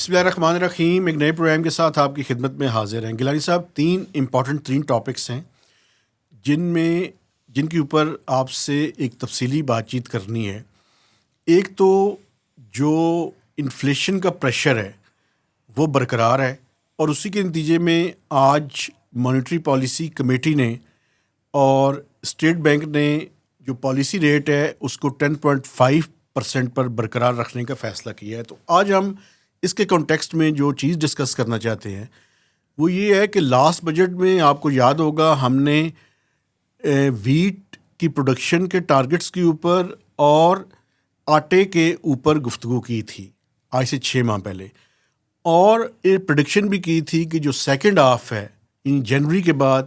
بسم اللہ الرحمن الرحیم. ایک نئے پروگرام کے ساتھ آپ کی خدمت میں حاضر ہیں. گیلانی صاحب، تین ٹاپکس ہیں جن کے اوپر آپ سے ایک تفصیلی بات چیت کرنی ہے. ایک تو جو انفلیشن کا پریشر ہے وہ برقرار ہے، اور اسی کے نتیجے میں آج مانیٹری پالیسی کمیٹی نے اور اسٹیٹ بینک نے جو پالیسی ریٹ ہے اس کو 10.5% پر برقرار رکھنے کا فیصلہ کیا ہے. تو آج ہم اس کے کانٹیکسٹ میں جو چیز ڈسکس کرنا چاہتے ہیں وہ یہ ہے کہ لاسٹ بجٹ میں آپ کو یاد ہوگا ہم نے ویٹ کی پروڈکشن کے ٹارگٹس کے اوپر اور آٹے کے اوپر گفتگو کی تھی آج سے 6 ماہ پہلے، اور یہ پریڈکشن بھی کی تھی کہ جو سیکنڈ ہاف ہے جنوری کے بعد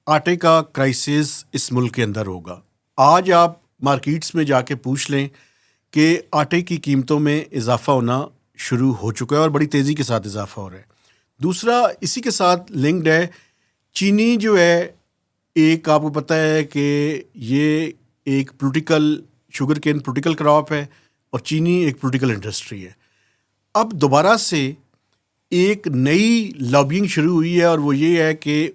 آٹے کا کرائسس اس ملک کے اندر ہوگا. آج آپ مارکیٹس میں جا کے پوچھ لیں کہ آٹے کی قیمتوں میں اضافہ ہونا شروع ہو چکا ہے اور بڑی تیزی کے ساتھ اضافہ ہو رہا ہے. دوسرا اسی کے ساتھ لنکڈ ہے، چینی جو ہے، ایک آپ کو پتہ ہے کہ یہ ایک شوگر کین پولیٹیکل کراپ ہے اور چینی ایک پولیٹیکل انڈسٹری ہے. اب دوبارہ سے ایک نئی لابینگ شروع ہوئی ہے اور وہ یہ ہے کہ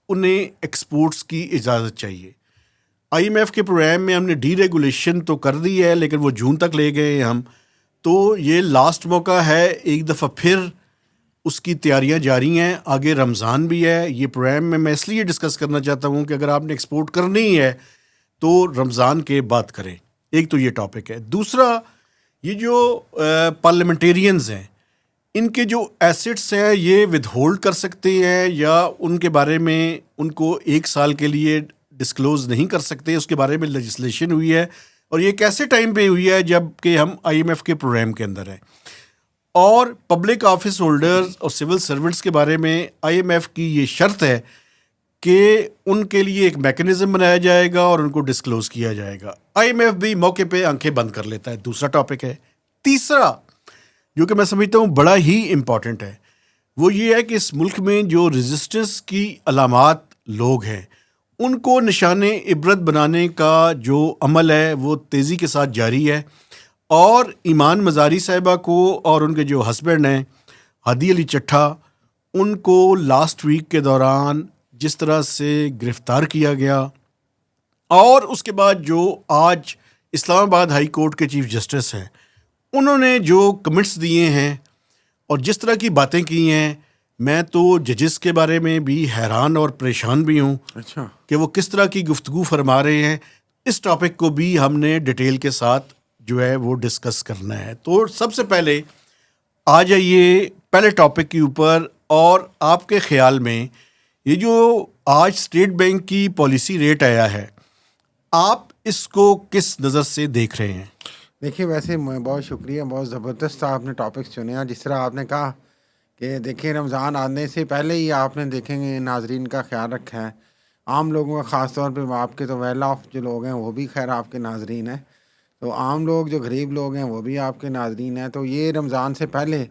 انہیں ایکسپورٹس کی اجازت چاہیے. آئی ایم ایف کے پروگرام میں ہم نے ڈی ریگولیشن تو کر دی ہے لیکن وہ جون تک لے گئے ہیں ہم. تو یہ لاسٹ موقع ہے، ایک دفعہ پھر اس کی تیاریاں جاری ہیں. آگے رمضان بھی ہے. یہ پروگرام میں اس لیے ڈسکس کرنا چاہتا ہوں کہ اگر آپ نے ایکسپورٹ کرنی ہے تو رمضان کے بعد کریں. ایک تو یہ ٹاپک ہے. دوسرا یہ جو پارلیمنٹیرینز ہیں، ان کے جو ایسٹس ہیں یہ ود ہولڈ کر سکتے ہیں یا ان کے بارے میں ان کو 1 سال کے لیے ڈسکلوز نہیں کر سکتے. اس کے بارے میں لیجسلیشن ہوئی ہے اور یہ کیسے ٹائم پہ ہوئی ہے جب کہ ہم آئی ایم ایف کے پروگرام کے اندر ہیں. اور پبلک آفس ہولڈرز اور سول سرونٹس کے بارے میں آئی ایم ایف کی یہ شرط ہے کہ ان کے لیے ایک میکنزم بنایا جائے گا اور ان کو ڈسکلوز کیا جائے گا. آئی ایم ایف بھی موقع پہ آنکھیں بند کر لیتا ہے. دوسرا ٹاپک ہے. تیسرا جو کہ میں سمجھتا ہوں بڑا ہی امپورٹنٹ ہے، وہ یہ ہے کہ اس ملک میں جو ریزسٹنس کی علامات لوگ ہیں ان کو نشان عبرت بنانے کا جو عمل ہے وہ تیزی کے ساتھ جاری ہے. اور ایمان مزاری صاحبہ کو اور ان کے جو ہسبینڈ ہیں ہادی علی چٹھا، ان کو لاسٹ ویک کے دوران جس طرح سے گرفتار کیا گیا، اور اس کے بعد جو آج اسلام آباد ہائی کورٹ کے چیف جسٹس ہیں انہوں نے جو کمنٹس دیے ہیں اور جس طرح کی باتیں کی ہیں، میں تو ججز کے بارے میں بھی حیران اور پریشان بھی ہوں کہ وہ کس طرح کی گفتگو فرما رہے ہیں. اس ٹاپک کو بھی ہم نے ڈیٹیل کے ساتھ جو ہے وہ ڈسکس کرنا ہے. تو سب سے پہلے آ جائیے پہلے ٹاپک کے اوپر، اور آپ کے خیال میں یہ جو آج اسٹیٹ بینک کی پالیسی ریٹ آیا ہے، آپ اس کو کس نظر سے دیکھ رہے ہیں؟ دیکھیے، ویسے بہت شکریہ، بہت زبردست آپ نے ٹاپکس چنے ہیں. جس طرح آپ نے کہا کہ دیکھیں رمضان آنے سے پہلے ہی آپ نے دیکھیں گے ناظرین کا خیال رکھا ہے، عام لوگوں کا، خاص طور پہ آپ کے تو ویل آف جو لوگ ہیں وہ بھی خیر آپ کے ناظرین ہیں، تو عام لوگ جو غریب لوگ ہیں وہ بھی آپ کے ناظرین ہیں. تو یہ رمضان سے پہلے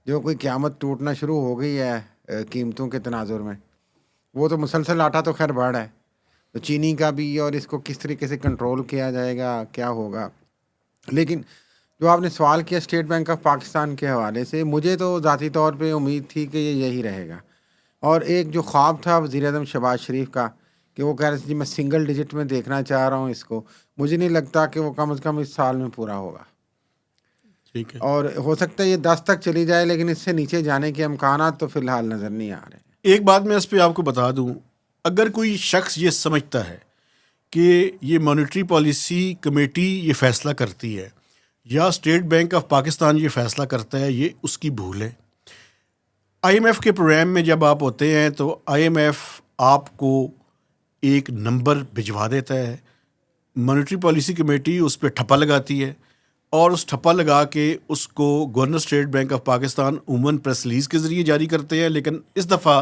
جو کوئی قیامت ٹوٹنا شروع ہو گئی ہے قیمتوں کے تناظر میں، وہ تو مسلسل آٹا تو خیر بڑھ ہے، تو چینی کا بھی، اور اس کو کس طریقے سے کنٹرول کیا جائے گا، کیا ہوگا. لیکن جو آپ نے سوال کیا اسٹیٹ بینک آف پاکستان کے حوالے سے، مجھے تو ذاتی طور پہ امید تھی کہ یہ یہی رہے گا. اور ایک جو خواب تھا وزیر اعظم شہباز شریف کا کہ وہ کہہ رہے تھے جی میں سنگل ڈیجٹ میں دیکھنا چاہ رہا ہوں اس کو، مجھے نہیں لگتا کہ وہ کم از کم اس سال میں پورا ہوگا. ٹھیک ہے. اور ہو سکتا ہے یہ 10 تک چلی جائے، لیکن اس سے نیچے جانے کے امکانات تو فی الحال نظر نہیں آ رہے ہیں. ایک بات میں اس پہ آپ کو بتا دوں، اگر کوئی شخص یہ سمجھتا ہے کہ یہ مانیٹری پالیسی کمیٹی یہ فیصلہ کرتی ہے یا اسٹیٹ بینک آف پاکستان یہ فیصلہ کرتا ہے، یہ اس کی بھول ہے. آئی ایم ایف کے پروگرام میں جب آپ ہوتے ہیں تو آئی ایم ایف آپ کو ایک نمبر بھجوا دیتا ہے، مانیٹری پالیسی کمیٹی اس پہ ٹھپا لگاتی ہے، اور اس ٹھپا لگا کے اس کو governor state bank of Pakistan عموماً پریس ریلیز کے ذریعے جاری کرتے ہیں. لیکن اس دفعہ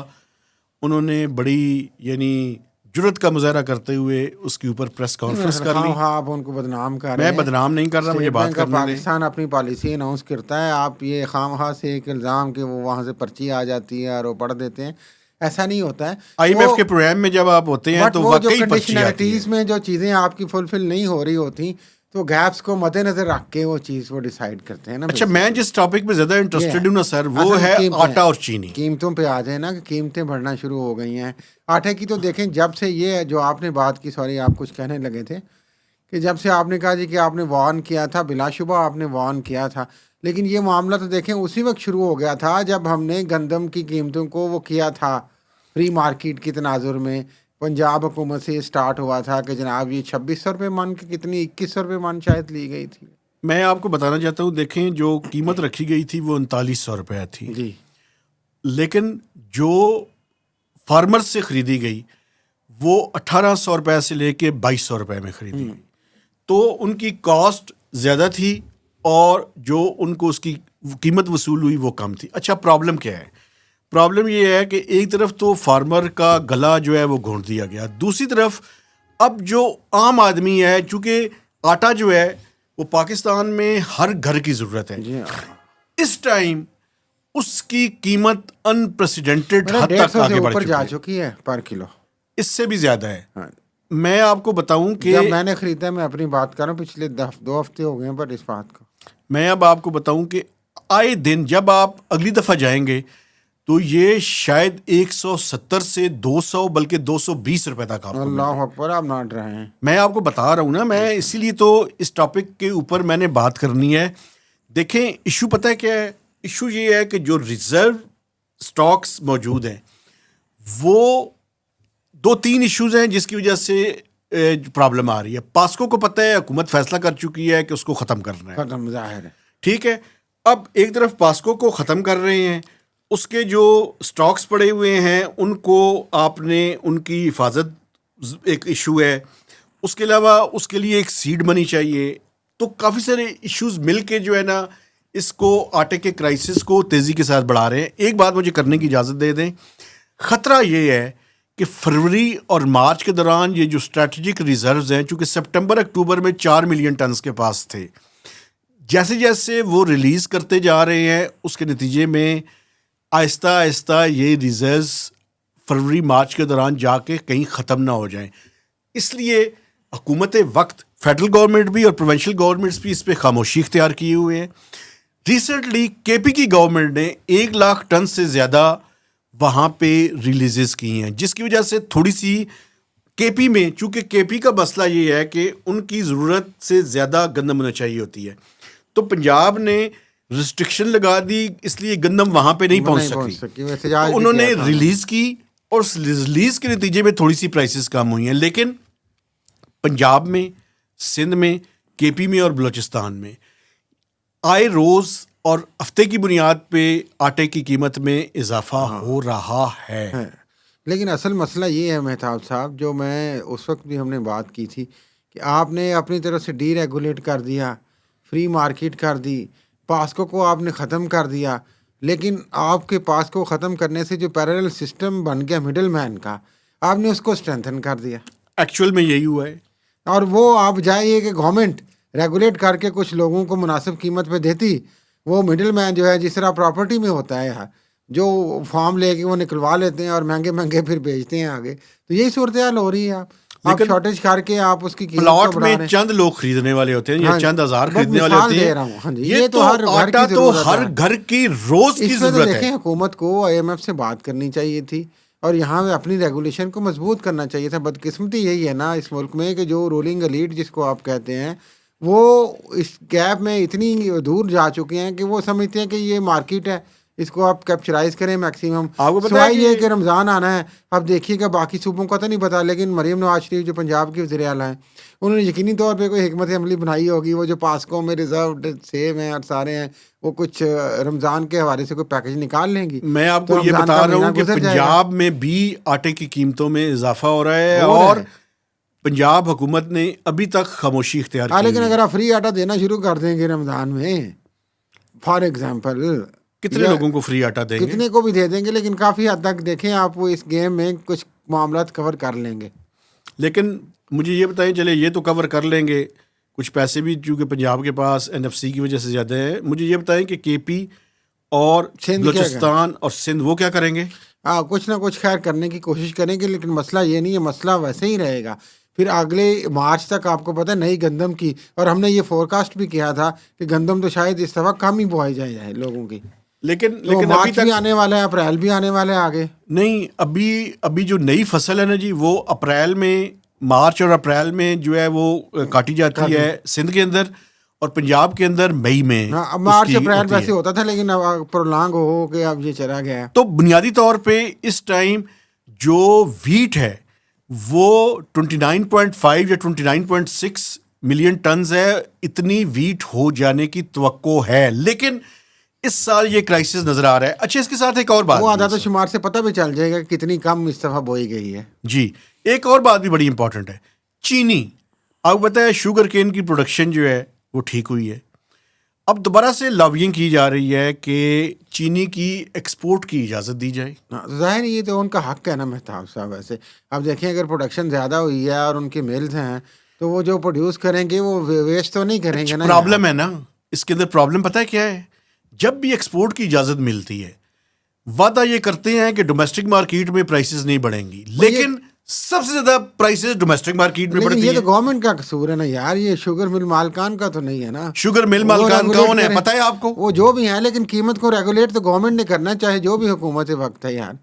انہوں نے بڑی جرت کا مظاہرہ کرتے ہوئے اس کے اوپر پریس کانفرنس کر لی. ہاں آپ ان کو بدنام کر رہے ہیں. میں بدنام نہیں کر رہا، مجھے بات کرنے دیں. پاکستان اپنی پالیسی اناؤنس کرتا ہے، آپ یہ خام خواہ سے ایک الزام کہ وہ وہاں سے پرچی آ جاتی ہے اور وہ پڑھ دیتے ہیں، ایسا نہیں ہوتا ہے. آئی ایم ایف کے پروگرام میں جب آپ ہوتے ہیں تو وہ جو واقعی پرچی آتی ہے. کنڈیشنلٹیز میں جو چیزیں آپ کی فلفل نہیں ہو رہی ہوتی تو گیپس کو مد نظر رکھ کے وہ چیز وہ ڈیسائیڈ کرتے ہیں نا. اچھا میں جس ٹاپک پہ زیادہ انٹرسٹڈ ہوں نا سر وہ ہے آٹا اور چینی. قیمتوں پہ آ جائیں نا کہ قیمتیں بڑھنا شروع ہو گئی ہیں. آٹے کی تو دیکھیں جب سے یہ جو آپ نے بات کی, سوری آپ کچھ کہنے لگے تھے, کہ جب سے آپ نے کہا جی کہ آپ نے وارن کیا تھا, بلا شبہ آپ نے وارن کیا تھا, لیکن یہ معاملہ تو دیکھیں اسی وقت شروع ہو گیا تھا جب ہم نے گندم کی قیمتوں کو وہ کیا تھا فری مارکیٹ کی تناظر میں. پنجاب حکومت سے یہ سٹارٹ ہوا تھا کہ جناب یہ 2600 روپے من کی کتنی 2100 روپے من شاید لی گئی تھی. میں آپ کو بتانا چاہتا ہوں, دیکھیں جو قیمت رکھی گئی تھی وہ 3900 روپے تھی جی, لیکن جو فارمر سے خریدی گئی وہ 1800 روپے سے لے کے 2200 روپے میں خریدی گئی. تو ان کی کاسٹ زیادہ تھی اور جو ان کو اس کی قیمت وصول ہوئی وہ کم تھی. اچھا پرابلم کیا ہے؟ پرابلم یہ ہے کہ ایک طرف تو فارمر کا گلا جو ہے وہ گھونٹ دیا گیا, دوسری طرف اب جو عام آدمی ہے, چونکہ آٹا جو ہے وہ پاکستان میں ہر گھر کی ضرورت ہے, اس ٹائم اس کی قیمت انپریسیڈنٹڈ حد تک آگے بڑھ جا چکی ہے پر کلو, اس سے بھی زیادہ ہے. میں آپ کو بتاؤں کہ جب میں نے خریدا, میں اپنی بات کر رہا ہوں, پچھلے 2 ہفتے ہو گئے ہیں پر اس بات کو, میں اب آپ کو بتاؤں کہ آئے دن جب آپ اگلی دفعہ جائیں گے تو یہ شاید 170 سے 200 بلکہ 220 روپے تک آپ کو ملے. اللہ اکبر, آپ ناٹ رہے ہیں. میں آپ کو بتا رہا ہوں نا, میں اسی لیے تو اس ٹاپک کے اوپر میں نے بات کرنی ہے. دیکھیں ایشو پتہ ہے کیا ہے؟ ایشو یہ ہے کہ جو ریزرو سٹاکس موجود ہیں وہ 2-3 ایشوز ہیں جس کی وجہ سے پرابلم آ رہی ہے. پاسکو کو پتہ ہے حکومت فیصلہ کر چکی ہے کہ اس کو ختم کرنا ہے, ختم ظاہر ہے, ٹھیک ہے. اب ایک طرف پاسکو کو ختم کر رہے ہیں, اس کے جو سٹاکس پڑے ہوئے ہیں ان کو آپ نے ان کی حفاظت ایک ایشو ہے. اس کے علاوہ اس کے لیے ایک سیڈ منی چاہیے. تو کافی سارے ایشوز مل کے جو ہے نا اس کو آٹے کے کرائسس کو تیزی کے ساتھ بڑھا رہے ہیں. ایک بات مجھے کرنے کی اجازت دے دیں, خطرہ یہ ہے کہ فروری اور مارچ کے دوران یہ جو اسٹریٹجک ریزروز ہیں, چونکہ سپٹمبر اکتوبر میں 4 ملین ٹنز کے پاس تھے, جیسے جیسے وہ ریلیز کرتے جا رہے ہیں اس کے نتیجے میں آہستہ آہستہ یہ ریزروز فروری مارچ کے دوران جا کے کہیں ختم نہ ہو جائیں. اس لیے حکومت وقت فیڈرل گورنمنٹ بھی اور پروونشل گورنمنٹس بھی اس پہ خاموشی اختیار کیے ہوئے ہیں. ریسنٹلی کے پی کی گورنمنٹ نے 1 لاکھ ٹن سے زیادہ وہاں پہ ریلیزز کی ہیں, جس کی وجہ سے تھوڑی سی کے پی میں, چونکہ کے پی کا مسئلہ یہ ہے کہ ان کی ضرورت سے زیادہ گندم ہونا چاہیے ہوتی ہے, تو پنجاب نے ریسٹرکشن لگا دی, اس لیے گندم وہاں پہ نہیں پہنچ سکی. تو انہوں نے ریلیز کی اور اس ریلیز کے نتیجے میں تھوڑی سی پرائسز کم ہوئی ہیں. لیکن پنجاب میں, سندھ میں, کے پی میں اور بلوچستان میں آئے روز اور ہفتے کی بنیاد پہ آٹے کی قیمت میں اضافہ ہو رہا ہے. لیکن اصل مسئلہ یہ ہے مہتاب صاحب, جو میں اس وقت بھی ہم نے بات کی تھی کہ آپ نے اپنی طرف سے ڈی ریگولیٹ کر دیا, فری مارکیٹ کر دی, پاسکو کو آپ نے ختم کر دیا, لیکن آپ کے پاسکو ختم کرنے سے جو پیرالل سسٹم بن گیا مڈل مین کا, آپ نے اس کو اسٹرینتھن کر دیا. ایکچوئل میں یہی ہوا ہے, اور وہ آپ جائیے کہ گورنمنٹ ریگولیٹ کر کے کچھ لوگوں کو مناسب قیمت پہ دیتی, وہ مڈل مین جو ہے جس طرح پراپرٹی میں ہوتا ہے جو فارم لے کے وہ نکلوا لیتے ہیں اور مہنگے مہنگے پھر بیچتے ہیں آگے, تو یہی صورتحال ہو رہی ہے. آپ شارٹیج کر کے آپ اس کی پلاٹ میں چند لوگ خریدنے والے ہوتے ہیں یا چند ہزار خریدنے والے ہوتے ہیں. یہ تو آٹا تو ہر گھر کی روز کی ضرورت ہے. دیکھیں حکومت کو آئی ایم ایف سے بات کرنی چاہیے تھی اور یہاں اپنی ریگولیشن کو مضبوط کرنا چاہیے تھا. بدقسمتی یہی ہے نا اس ملک میں کہ جو رولنگ ایلیٹ جس کو آپ کہتے ہیں وہ اس گیپ میں اتنی دور جا چکے ہیں کہ وہ سمجھتے ہیں کہ یہ مارکیٹ ہے, اس کو آپ کیپچرائز کریں میکسیمم. سوائے یہ کہ رمضان آنا ہے, اب دیکھیے گا باقی صوبوں کا تو نہیں پتا, لیکن مریم نواز شریف جو پنجاب کی وزیر اعلیٰ ہیں انہوں نے یقینی طور پہ کوئی حکمت عملی بنائی ہوگی. وہ جو پاسکو میں ریزروڈ سیب ہیں اور سارے ہیں, وہ کچھ رمضان کے حوالے سے کوئی پیکج نکال لیں گی. میں آپ کو یہ بتا رہا ہوں کہ پنجاب میں بھی آٹے کی قیمتوں میں اضافہ ہو رہا ہے اور پنجاب حکومت نے ابھی تک خاموشی اختیار کی. لیکن اگر آپ فری آٹا دینا شروع کر دیں گے رمضان میں, فار ایگزامپل, کتنے لوگوں کو فری آٹا دیں گے؟ کتنے کو بھی دے دیں گے, لیکن کافی حد تک دیکھیں آپ وہ اس گیم میں کچھ معاملات کور کر لیں گے. لیکن مجھے یہ بتائیں, چلے یہ تو کور کر لیں گے, کچھ پیسے بھی چونکہ پنجاب کے پاس این ایف سی کی وجہ سے زیادہ ہے. مجھے یہ بتائیں کہ کے پی اور بلوچستان اور سندھ وہ کیا کریں گے؟ کچھ نہ کچھ خیر کرنے کی کوشش کریں گے, لیکن مسئلہ یہ نہیں ہے, مسئلہ ویسے ہی رہے گا. پھر اگلے مارچ تک آپ کو پتہ ہے نئی گندم کی، اور ہم نے یہ فورکاسٹ بھی کیا تھا کہ گندم تو شاید اس دفعہ کم ہی بوائی جائے لوگوں کی، لیکن تو ابھی مارچ بھی تک آنے والا ہے، اپریل بھی آنے والا ہے آگے. نہیں. ابھی جو نئی فصل ہے نا جی، وہ اپریل میں، مارچ اور اپریل میں جو ہے وہ کاٹی جاتی ہے سندھ کے اندر، اور پنجاب کے اندر مئی میں ہاں اس مارچ کی اپریل ہوتی ہے. ویسے ہوتا تھا، لیکن اب پرولانگ ہو کے اب یہ چلا گیا ہے. تو بنیادی طور پہ اس ٹائم جو ویٹ ہے وہ 29.5 یا 29.6 ملین ٹنز ہے. اتنی ویٹ ہو جانے کی توقع ہے، لیکن اس سال یہ کرائسس نظر آ رہا ہے. اچھا، اس کے ساتھ ایک اور بات وہ بھی عدد ہے و سر. شمار سے پتہ بھی چل جائے گا کہ کتنی کم اس دفعہ بوئی گئی ہے. جی، ایک اور بات بھی بڑی امپورٹنٹ ہے. چینی، آپ کو پتہ ہے شوگر کین کی پروڈکشن جو ہے وہ ٹھیک ہوئی ہے. اب دوبارہ سے لابینگ کی جا رہی ہے کہ چینی کی ایکسپورٹ کی اجازت دی جائے. ظاہر یہ تو ان کا حق ہے نا مہتاب صاحب. ویسے اب دیکھیں اگر پروڈکشن زیادہ ہوئی ہے اور ان کی ملز ہیں تو وہ جو پروڈیوس کریں گے وہ ویسٹ تو نہیں کریں گے نا. پرابلم ہے نا اس کے اندر. پرابلم پتہ ہے کیا ہے؟ جب بھی ایکسپورٹ کی اجازت ملتی ہے، وعدہ یہ کرتے ہیں کہ ڈومیسٹک مارکیٹ میں پرائسز نہیں بڑھیں گی، لیکن سب سے زیادہ پرائسز ڈومیسٹک مارکیٹ میں لیکن بڑھتی یہ تو ہیں. گورنمنٹ کا قصور ہے نا یار، یہ شوگر مل مالکان کا تو نہیں ہے نا. شوگر مل وہ مالکان ریگولیٹ کون ہے کریں، پتہ ہے آپ کو؟ وہ جو بھی ہیں، لیکن قیمت کو ریگولیٹ تو گورنمنٹ نے کرنا، چاہے جو بھی حکومت وقت ہے یار.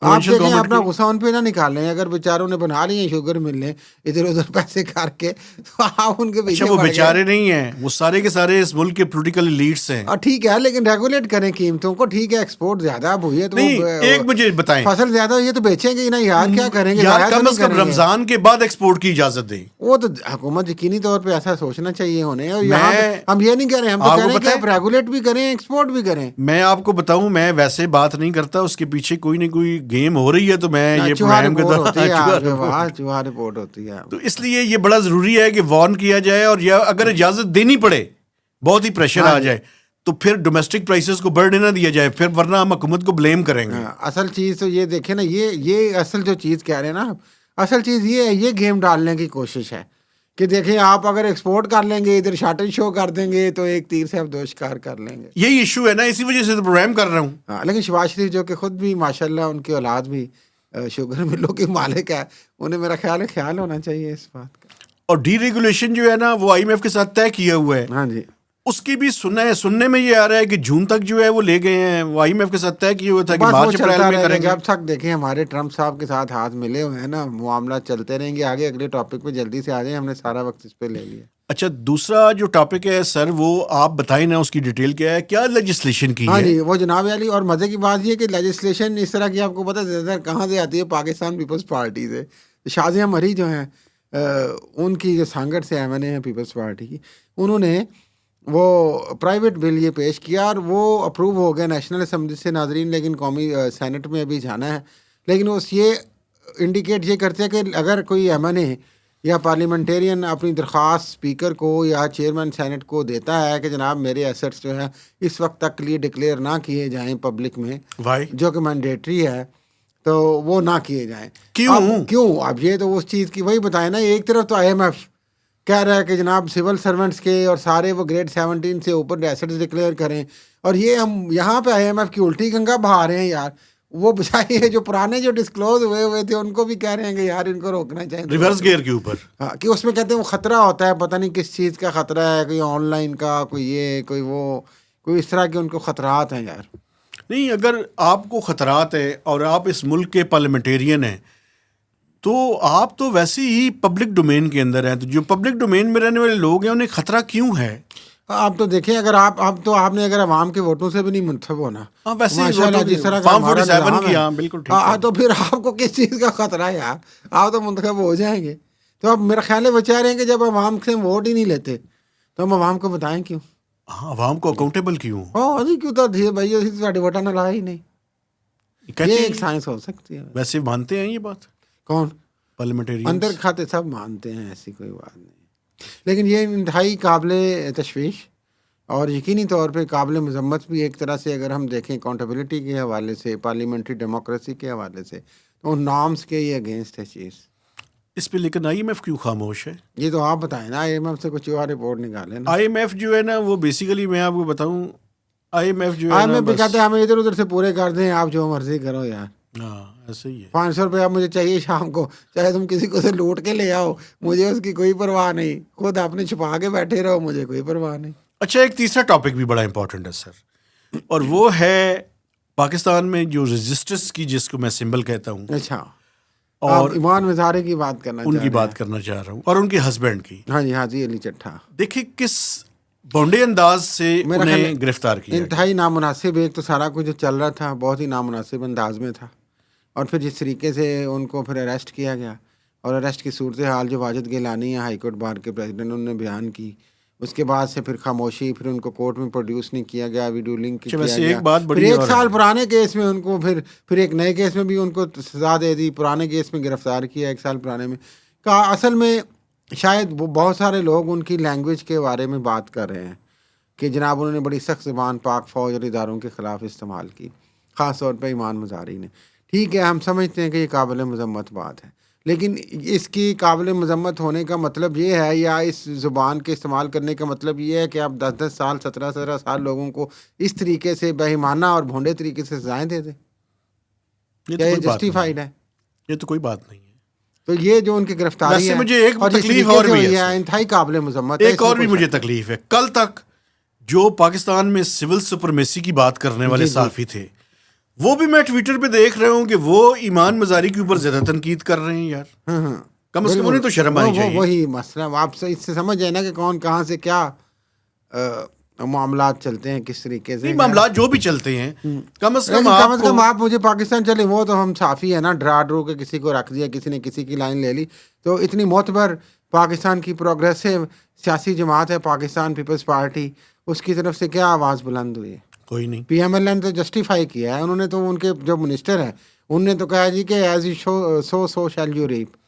آپ پروونشل دیکھیں گورنمنٹ اپنا کی. غصہ ان پہ نہ نکالیں. اگر بیچاروں نے بنا لی ہیں شوگر ملیں ادھر ادھر پیسے کر کے، تو آپ ان کے اچھا، پیچھے وہ پڑ گئے. بیچارے نہیں ہیں، وہ سارے کے سارے اس ملک کے پولیٹیکل لیڈس ہیں. ٹھیک ہے، لیکن ریگولیٹ کریں قیمتوں کو. ٹھیک ہے ایکسپورٹ زیادہ اب ہوئی ہے تو نہیں، ایک وہ مجھے بتائیں فصل زیادہ ہوئی ہے تو بیچیں گے ہی نا یار. کیا کریں گے؟ یار، ضائع تو کم نہیں از کم کریں گے. رمضان کے بعد ایکسپورٹ کی اجازت دیں. وہ تو حکومت یقینی طور پہ ایسا سوچنا چاہیے ہونے. اور یہاں پہ میں ہم یہ نہیں کہہ رہے، ہم تو آپ کہہ کو رہے ہیں کہ پتہ آپ ہے، ریگولیٹ بھی کریں ایکسپورٹ بھی کریں. میں آپ کو بتاؤں، میں ویسے بات نہیں کرتا، اس کے پیچھے کوئی نہ کوئی گیم ہو رہی ہے تو میں یہ چوہا پروگرام رپورٹ کرتا ہوتی ہے چوہا آپ کے رپورٹ. پاس، چوہا رپورٹ ہوتی ہے. تو اس لیے یہ بڑا ضروری ہے کہ وارن کیا جائے، اور یا اگر اجازت دینی پڑے، بہت ہی پریشر آ جائے، تو پھر ڈومیسٹک پرائسز کو بڑھنے نہ دیا جائے، پھر ورنہ ہم حکومت کو بلیم کریں گے. اصل چیز تو یہ دیکھیں نا، یہ اصل جو چیز کہہ رہے ہیں نا، اصل چیز یہ ہے، یہ گیم ڈالنے کی کوشش ہے کہ دیکھیں آپ اگر ایکسپورٹ کر لیں گے، ادھر شارٹیج شو کر دیں گے تو ایک تیر سے آپ دو شکار کر لیں گے. یہی ایشو ہے نا، اسی وجہ سے تو پروگرام کر رہا ہوں. لیکن شہباز شریف جو کہ خود بھی ماشاءاللہ ان کی اولاد بھی شوگر ملوں کے مالک ہے، انہیں میرا خیال ہونا چاہیے اس بات کا. اور ڈی ریگولیشن جو ہے نا وہ آئی ایم ایف کے ساتھ طے کیا ہوا ہے. ہاں جی، اس کی بھی سننے میں یہ آ رہا ہے کہ جون تک جو ہے وہ لے گئے ہیں. وہ آئی ایم ایف کے ساتھ طے کیا ہوا تھا کہ بس وہ مارچ اپریل چلتا میں رہے گا. کریں گے. جب تک دیکھیں ہمارے ٹرمپ صاحب کے ساتھ ہاتھ ملے ہوئے ہیں نا، معاملات چلتے رہیں گے آگے. اگلے ٹاپک پہ جلدی سے آ جائیں، ہم نے سارا وقت اس پہ لے لیا. اچھا، دوسرا جو ٹاپک ہے سر، وہ آپ بتائیں نا، اس کی ڈیٹیل کیا ہے، کیا لیجسلیشن کی ہاں ہے؟ جی، وہ جناب علی. اور مزے کی بات یہ کہ لیجسلیشن اس طرح کی آپ کو پتہ ہے زیادہ کہاں سے آتی ہے؟ پاکستان پیپلز پارٹی سے. شازیہ مری جو ہیں، ان کی جو سانگڑ سے ایم این اے ہیں پیپلز پارٹی کی، انہوں نے وہ پرائیویٹ بل یہ پیش کیا اور وہ اپروو ہو گیا نیشنل اسمبلی سے ناظرین، لیکن قومی سینٹ میں ابھی جانا ہے. لیکن اس یہ انڈیکیٹ یہ کرتے ہیں کہ اگر کوئی ایم این اے یا پارلیمنٹیرین اپنی درخواست اسپیکر کو یا چیئرمین سینٹ کو دیتا ہے کہ جناب میرے ایسٹس جو ہیں اس وقت تک کے لیے ڈکلیئر نہ کیے جائیں پبلک میں، وائی؟ جو کہ مینڈیٹری ہے، تو وہ نہ کیے جائیں. کیوں؟ اب یہ تو اس چیز کی وہی بتائیں نا. ایک طرف تو آئی ایم ایف کہہ رہا ہے کہ جناب سول سرونٹس کے اور سارے وہ گریڈ 17 سے اوپر ایسٹس ڈکلیئر کریں، اور یہ ہم یہاں پہ آئی ایم ایف کی الٹی گنگا بہا رہے ہیں یار. وہ بچائے جو پرانے جو ڈسکلوز ہوئے تھے ان کو بھی کہہ رہے ہیں کہ یار ان کو روکنا چاہیے ریورس گیئر کے اوپر. ہاں، کہ اس میں کہتے ہیں وہ خطرہ ہوتا ہے، پتہ نہیں کس چیز کا خطرہ ہے، کوئی آن لائن کا، کوئی یہ کوئی وہ، کوئی اس طرح کے ان کو خطرات ہیں یار. نہیں، اگر آپ کو خطرات ہے اور آپ اس ملک کے پارلیمنٹیرین ہیں تو آپ تو ویسے ہی پبلک ڈومین کے اندر ہیں. تو جو پبلک ڈومین میں رہنے والے لوگ ہیں انہیں خطرہ کیوں ہے؟ آپ تو دیکھیں، اگر آپ نے اگر عوام کے ووٹوں سے بھی نہیں منتخب ہونا، ویسے ماشاء اللہ جس طرح کا فارم ہمارا 47 نظام کی، ہے، ہاں بالکل ٹھیک ہے. تو پھر آپ کو کس چیز کا خطرہ ہے یار؟ آپ تو منتخب ہو جائیں گے. تو اب میرا خیال ہے بچا رہے ہیں کہ جب عوام سے ووٹ ہی نہیں لیتے تو ہم عوام کو بتائیں کیوں؟ ہاں، عوام کو اکاؤنٹیبل کیوں؟ ابھی کیوں تو بھائی ساڈے ووٹاں نال آیا ہی نہیں. یہ ایک سائنس ہو سکتی ہے. ویسے مانتے ہیں یہ بات کون؟ پارلیمنٹیرین؟ اندر کھاتے سب مانتے ہیں، ایسی کوئی بات نہیں. لیکن یہ انتہائی قابل تشویش اور یقینی طور پہ قابل مذمت بھی ایک طرح سے. اگر ہم دیکھیں اکاؤنٹیبلٹی کے حوالے سے، پارلیمنٹری ڈیموکریسی کے حوالے سے، تو ان نارمس کے یہ اگینسٹ ہے چیز. اس پہ لیکن آئی ایم ایف کیوں خاموش ہے؟ یہ تو آپ بتائیں نا، آئی ایم ایف سے کچھ اور رپورٹ نکالیں نا. آئی ایم ایف جو ہے نا وہ بیسیکلی میں آپ کو بتاؤں، آئی ایم ایف جو ہے آئی ایم نا ایف بھی کہتے ہیں ہمیں ادھر ادھر سے پورے کر دیں، آپ جو مرضی کرو یار. ہاں ایسے ہی ہے. 500 روپیہ مجھے چاہیے شام کو، چاہے تم کسی کو سے لوٹ کے لے آؤ، مجھے اس کی کوئی پرواہ نہیں، خود اپنے چھپا کے بیٹھے رہو، مجھے کوئی پرواہ نہیں. اچھا ایک تیسرا ٹاپک بھی بڑا امپورٹنٹ ہے سر، اور وہ ہے پاکستان میں جو رجسٹرس کی، جس کو میں سمبل کہتا ہوں، اچھا آپ اور ایمان مظاہرے کی بات کرنا ان چاہ کی رہے ہیں؟ بات کرنا چاہ رہا ہوں، اور ان کے ہسبینڈ کی. ہاں جی حاجی علی چٹھا، دیکھیں کس بونڈے انداز سے میرا خیال انہیں گرفتار کیا گیا. انتہائی نامناسب، ایک تو سارا کچھ جو چل رہا تھا بہت ہی نامناسب انداز میں تھا، اور پھر جس طریقے سے ان کو پھر اریسٹ کیا گیا، اور اریسٹ کی صورتحال جو واجد گیلانی ہے ہائی کورٹ بار کے پریزیڈنٹ، انہوں نے بیان کی، اس کے بعد سے پھر خاموشی، پھر ان کو کورٹ میں پروڈیوس نہیں کیا گیا، ویڈیو لنک اچھا کیا ویسے گیا، ایک بات پھر بڑی 1 اور سال ہے، پرانے کیس میں ان کو پھر ایک نئے کیس میں بھی ان کو سزا دے دی، پرانے کیس میں گرفتار کیا 1 سال پرانے میں کا. اصل میں شاید بہت سارے لوگ ان کی لینگویج کے بارے میں بات کر رہے ہیں کہ جناب انہوں نے بڑی سخت زبان پاک فوج اور اداروں کے خلاف استعمال کی، خاص طور پہ ایمان مظاہری نے. ٹھیک ہے، ہم سمجھتے ہیں کہ یہ قابل مذمت بات ہے، لیکن اس کی قابل مذمت ہونے کا مطلب یہ ہے، یا اس زبان کے استعمال کرنے کا مطلب یہ ہے کہ آپ 10 سال 17 سال لوگوں کو اس طریقے سے بے ایمانہ اور بھونڈے طریقے سے سزائیں دے دیں؟ یہ کیا تو یہ کوئی بات نہیں جسٹیفائڈ ہے، ہے؟ یہ تو کوئی بات نہیں ہے. تو یہ جو ان کی گرفتاری ویسے ہے مجھے ایک اور جس تکلیف طریقے اور سے بھی ہے ہوئی ہے، سر، انتہائی قابل مذمت ہے، ایک اس میں اور بھی کوئی مجھے شک نہیں. تکلیف ہے. کل تک جو پاکستان میں سول سپرمیسی کی بات کرنے والے جی جی، صحافی تھے، وہ بھی میں ٹویٹر پہ دیکھ رہا ہوں کہ وہ ایمان مظاہری کے اوپر زیادہ تنقید کر رہے ہیں. یار ہاں ہاں کم از کم بالکل، انہیں تو شرم آنی چاہیے. وہی مسئلہ آپ سے اس سے سمجھ جائے نا کہ کون کہاں سے کیا معاملات چلتے ہیں، کس طریقے سے. نہیں خیر، معاملات جو بھی چلتے ہیں، کم از کم لیکن کم آپ از کو کم آپ مجھے پاکستان چلے، وہ تو ہم صافی ہے نا، ڈرا ڈرو کے کسی کو رکھ دیا، کسی نے کسی کی لائن لے لی، تو اتنی معتبر پاکستان کی پروگریسو سیاسی جماعت ہے پاکستان پیپلز پارٹی، اس کی طرف سے کیا آواز بلند ہوئی ہے؟ کوئی نہیں. پی ایم ایل نے تو جسٹیفائی کیا ہے، انہوں نے تو، ان کے جو منسٹر ہیں انہوں نے تو کہا جی کہ as you sow shall you reap. ہاں،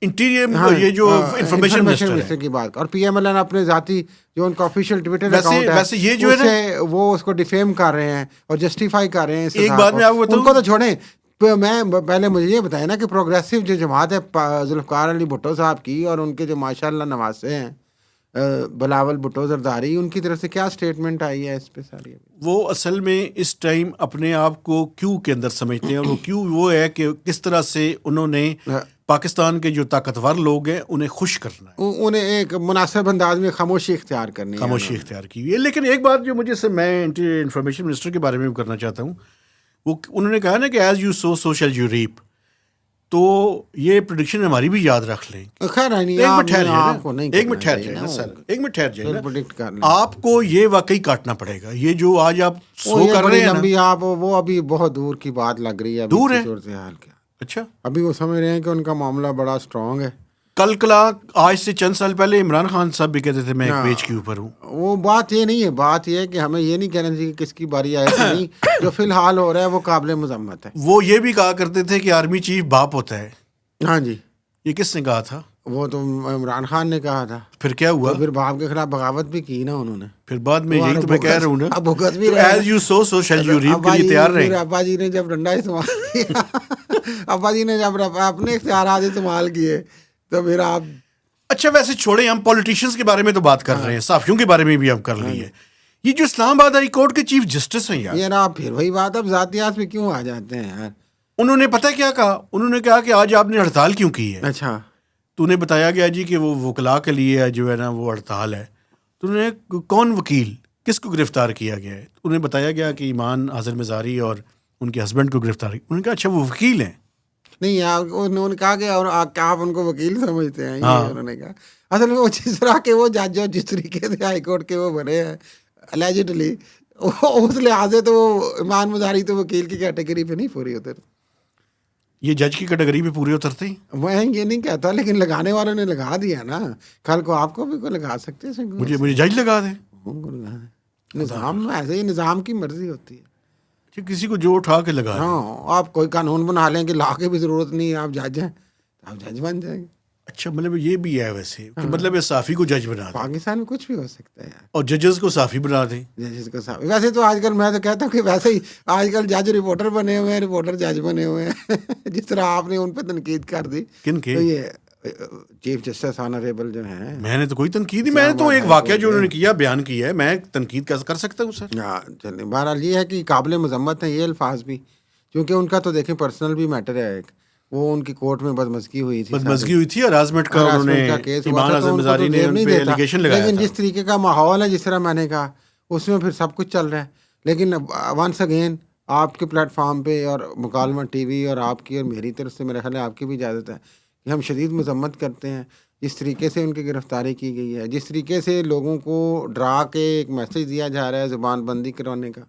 انٹیریئر یہ جو انفارمیشن منسٹر ہے، منسٹر کی بات، اور پی ایم ایل این اپنے ذاتی جو ان کا آفیشیل ٹویٹر اکاؤنٹ ہے ویسے یہ جو ہے اس نا، سے وہ اس کو ڈیفیم کر رہے ہیں اور جسٹیفائی کر رہے ہیں اس ایک سزا بات کو. میں آپ کو ان کو تو بتاؤں، چھوڑیں، میں پہلے مجھے یہ بتائیں نا کہ پروگریسو جو جماعت ہے ذوالفقار علی بھٹو صاحب کی، اور ان کے جو ماشاء اللہ نواسے ہیں بلاول بھٹو زرداری، ان کی طرف سے کیا اسٹیٹمنٹ آئی ہے اس پہ ساری؟ وہ اصل میں اس ٹائم اپنے آپ کو کیوں کے اندر سمجھتے ہیں، اور وہ کیوں وہ ہے کہ کس طرح سے انہوں نے پاکستان کے جو طاقتور لوگ ہیں انہیں خوش کرنا ہے، انہیں ایک مناسب انداز میں خاموشی اختیار کرنی ہے خاموشی اختیار کی ہوئی ہے. لیکن ایک بات جو مجھے میں انفارمیشن منسٹر کے بارے میں بھی کرنا چاہتا ہوں، وہ انہوں نے کہا نا کہ as you sow shall you reap, تو یہ پریڈکشن ہماری بھی یاد رکھ لیں. خیر ہے نہیں، ایک منٹ ٹھہر جائے نا، آپ کو نہیں ایک منٹ کرنا ٹھہر چاہیے جائے نا، نا سر، ایک منٹ ٹھہر جائے نا. پریڈکٹ کر لیں. آپ کو یہ واقعی کاٹنا پڑے گا، یہ جو آج آپ وہ سو یہ کر بڑی رہے ہیں نا، لمبی، آپ وہ ابھی بہت دور کی بات لگ رہی ہے، ابھی دور کی ہے. صورتحال کیا. اچھا ابھی وہ سمجھ رہے ہیں کہ ان کا معاملہ بڑا اسٹرانگ ہے. کل کلا آج سے چند سال پہلے عمران خان صاحب بھی کہتے تھے میں ایک پیج کے اوپر ہوں. وہ بات یہ نہیں ہے، بات یہ ہے کہ ہمیں یہ نہیں کہنا چاہیے کہ کس کی باری آئے کہ نہیں، جو فی الحال ہو رہا ہے وہ قابل مذمت ہے. وہ یہ بھی کہا کرتے تھے کہ آرمی چیف باپ ہوتا ہے. ہاں جی، یہ کس نے کہا تھا؟ وہ تو عمران خان نے کہا تھا. پھر کیا ہوا؟ تو پھر باپ کے خلاف بغاوت بھی کی نا انہوں نے. پھر بعد میں یہی تو میں کہہ رہا ہوں نا، اب بھگت بھی تو رہے as you sow shall you reap کے لیے تیار رہیں. ابا جی نے جب ڈنڈا استعمال کیا، ابا جی نے جب اپنے اختیارات استعمال کیے، تو پھر آپ. اچھا ویسے چھوڑیں، ہم پولیٹیشینز کے بارے میں تو بات کر رہے ہیں، صحافیوں کے بارے میں بھی ہم کر لی ہے. یہ جو اسلام آباد ہائی کورٹ کے چیف جسٹس ہیں یار، یہ نا پھر وہی بات، اب ذاتیات پہ کیوں آ جاتے ہیں یار. انہوں نے پتہ کیا کہا؟ انہوں نے کہا کہ آج آپ نے ہڑتال کیوں کی ہے؟ اچھا، تو انہیں بتایا گیا جی کہ وہ وکلاء کے لیے جو ہے نا وہ ہڑتال ہے. تو انہوں نے کون وکیل، کس کو گرفتار کیا گیا ہے؟ انہیں بتایا گیا کہ ایمان حاضر مزاری اور ان کے ہسبینڈ کو گرفتار کیا. انہوں نے کہا اچھا وہ وکیل ہیں. نہیں، انہوں نے کہا کہ اور آپ ان کو وکیل سمجھتے ہیں، یہ انہوں نے کہا. اصل میں وہ جس طرح کے وہ جج اور جس طریقے سے ہائی کورٹ کے وہ بنے ہیں الیجڈلی، اس لحاظ سے تو وہ ایمان مظاہری تو وکیل کی کیٹیگری پہ نہیں پوری اترتے. یہ جج کی کیٹیگری پہ پورے اترتے ہیں؟ میں یہ نہیں کہتا، لیکن لگانے والوں نے لگا دیا نا. کل کو آپ کو بھی کوئی لگا سکتے ہیں. مجھے جج لگا دیں. نظام ایسے ہی، نظام کی مرضی ہوتی ہے. کسی کو جو اٹھا کے لگا دیں. ہاں، آپ کوئی قانون بنا لیں کہ لا کے بھی ضرورت نہیں ہے، آپ جج ہیں تو آپ جج بن جائیں گے. اچھا مطلب یہ بھی ہے ویسے کہ مطلب یہ صحافی کو جج بنا دیں، پاکستان میں کچھ بھی ہو سکتا ہے یار. اور ججز کو صحافی بنا دیں. ججز کو صاحب ویسے تو آج کل میں تو کہتا ہوں کہ ویسے ہی آج کل جج رپورٹر بنے ہوئے ہیں، رپورٹر جج بنے ہوئے ہیں. جس طرح آپ نے ان پہ تنقید کر دی. کن کے؟ تو یہ چیف جسٹس آنریبل جو ہیں. میں نے تو کوئی تنقید ہی، میں نے تو ایک واقعہ جو انہوں نے کیا بیان کیا ہے، میں تنقید کر سکتا ہوں سر. ہاں چلیں، بہرحال یہ ہے کہ قابل مذمت ہیں یہ الفاظ بھی. کیونکہ ان کا تو دیکھیں پرسنل بھی میٹر ہے ایک، وہ ان کی کورٹ میں بدمزگی ہوئی تھی، بدمزگی ہوئی تھی، ہراسمنٹ کا انہوں نے کیس ہوا ایمان تھا، تو اعظم ان کو مزاری تو نے زیب ان نہیں پہ دیتا، ایلیگیشن لگایا لیکن تھا. جس طریقے کا ماحول ہے، جس طرح میں نے کہا، اس میں پھر سب کچھ چل رہا ہے. لیکن ونس اگین آپ کے پلیٹ فارم پہ اور مکالمہ ٹی وی اور آپ کی اور میری طرف سے میرا خیال ہے آپ کی بھی اجازت ہے کہ ہم شدید مذمت کرتے ہیں جس طریقے سے ان کی گرفتاری کی گئی ہے، جس طریقے سے لوگوں کو ڈرا کے ایک میسج دیا جا رہا ہے زبان بندی کروانے کا.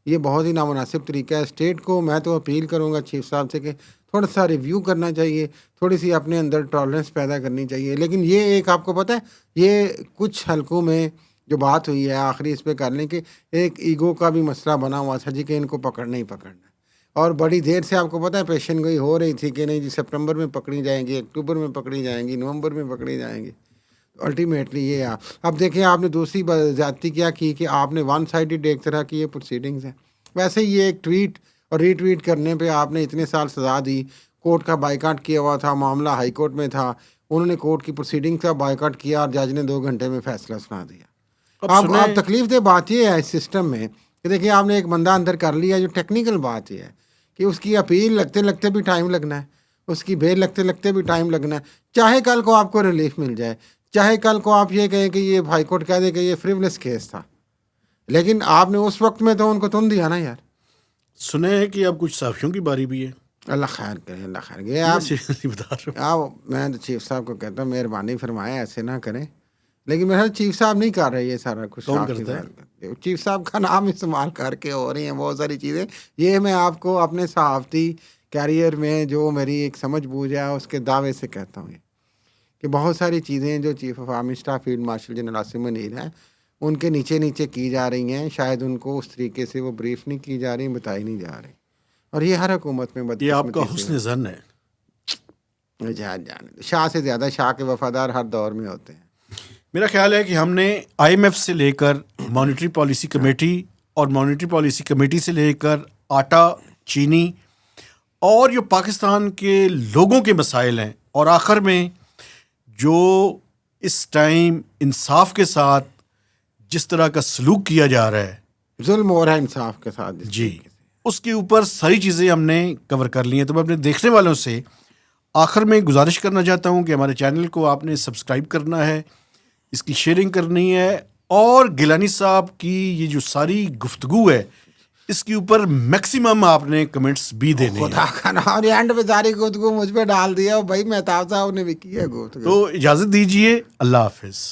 یہ بہت ہی نامناسب طریقہ ہے. اسٹیٹ کو میں تو اپیل کروں گا چیف صاحب سے کہ تھوڑا سا ریویو کرنا چاہیے، تھوڑی سی اپنے اندر ٹالرنس پیدا کرنی چاہیے. لیکن یہ ایک آپ کو پتہ ہے یہ کچھ حلقوں میں جو بات ہوئی ہے آخری اس پہ کر لیں کہ ایک ایگو کا بھی مسئلہ بنا ہوا تھا جی کہ ان کو پکڑنا ہی پکڑنا ہے، اور بڑی دیر سے آپ کو پتہ ہے پیشن گوئی ہو رہی تھی کہ نہیں جی سپٹمبر میں پکڑی جائیں گی، اکتوبر میں پکڑی جائیں گی، نومبر میں پکڑی جائیں گی. الٹیمیٹلی یہ اب دیکھیں آپ نے دوسری زیادتی کیا کی کہ آپ نے ون سائڈڈ ایک طرح کی یہ پروسیڈنگز ہیں. ویسے ہی یہ ایک ٹویٹ اور ری ٹویٹ کرنے پہ آپ نے اتنے سال سزا دی، کورٹ کا بائیکاٹ کیا ہوا تھا، معاملہ ہائی کورٹ میں تھا، انہوں نے کورٹ کی پروسیڈنگ کا بائیکاٹ کیا اور جج نے 2 گھنٹے میں فیصلہ سنا دیا. اب اب سنیں، تکلیف دہ بات یہ ہے اس سسٹم میں کہ دیکھیں آپ نے ایک بندہ اندر کر لیا، جو ٹیکنیکل بات یہ ہے کہ اس کی اپیل لگتے لگتے بھی ٹائم لگنا ہے، اس کی بیل لگتے لگتے بھی ٹائم لگنا ہے، چاہے کل کو آپ کو ریلیف مل جائے، چاہے کل کو آپ یہ کہیں کہ یہ ہائی کورٹ کہہ دے کہ یہ فریولس کیس تھا، لیکن آپ نے اس وقت میں تو ان کو تن دیا نا یار. سنے ہیں کہ اب کچھ صحافیوں کی باری بھی ہے. اللہ خیر کرے، اللہ خیر کرے. میں سیریسلی بتا رہا ہوں. آپ میں تو چیف صاحب کو کہتا ہوں مہربانی فرمائے ایسے نہ کریں، لیکن میرا چیف صاحب نہیں کر رہے یہ سارا کچھ. کون کرتا ہے؟ چیف صاحب کا نام استعمال کر کے ہو رہی ہیں بہت ساری چیزیں. یہ میں آپ کو اپنے صحافتی کیریئر میں جو میری ایک سمجھ بوجھ ہے اس کے دعوے سے کہتا ہوں کہ بہت ساری چیزیں جو chief of army staff field marshal general Asim Munir ہیں ان کے نیچے نیچے کی جا رہی ہیں، شاید ان کو اس طریقے سے وہ بریف نہیں کی جا رہی، بتائی نہیں جا رہی، اور یہ ہر حکومت میں یہ آپ کا بدقسمتی حسن زن ہے. جانے شاہ سے زیادہ شاہ کے وفادار ہر دور میں ہوتے ہیں. میرا خیال ہے کہ ہم نے آئی ایم ایف سے لے کر مانیٹری پالیسی کمیٹی اور مانیٹری پالیسی کمیٹی سے لے کر آٹا، چینی اور جو پاکستان کے لوگوں کے مسائل ہیں، اور آخر میں جو اس ٹائم انصاف کے ساتھ جس طرح کا سلوک کیا جا رہا ہے، ظلم ہو رہا ہے انصاف کے ساتھ جس جی، طریقے سے. اس کے اوپر ساری چیزیں ہم نے کور کر لی ہیں. تو میں اپنے دیکھنے والوں سے آخر میں گزارش کرنا چاہتا ہوں کہ ہمارے چینل کو آپ نے سبسکرائب کرنا ہے، اس کی شیئرنگ کرنی ہے، اور گیلانی صاحب کی یہ جو ساری گفتگو ہے اس کے اوپر میکسیمم آپ نے کمنٹس بھی دینے ہیں. خدا کا نام اینڈ پہ ساری گفتگو مجھ پہ ڈال دیا بھائی، مہتاب صاحب نے بھی کی ہے گفتگو. تو اجازت دیجیے، اللہ حافظ.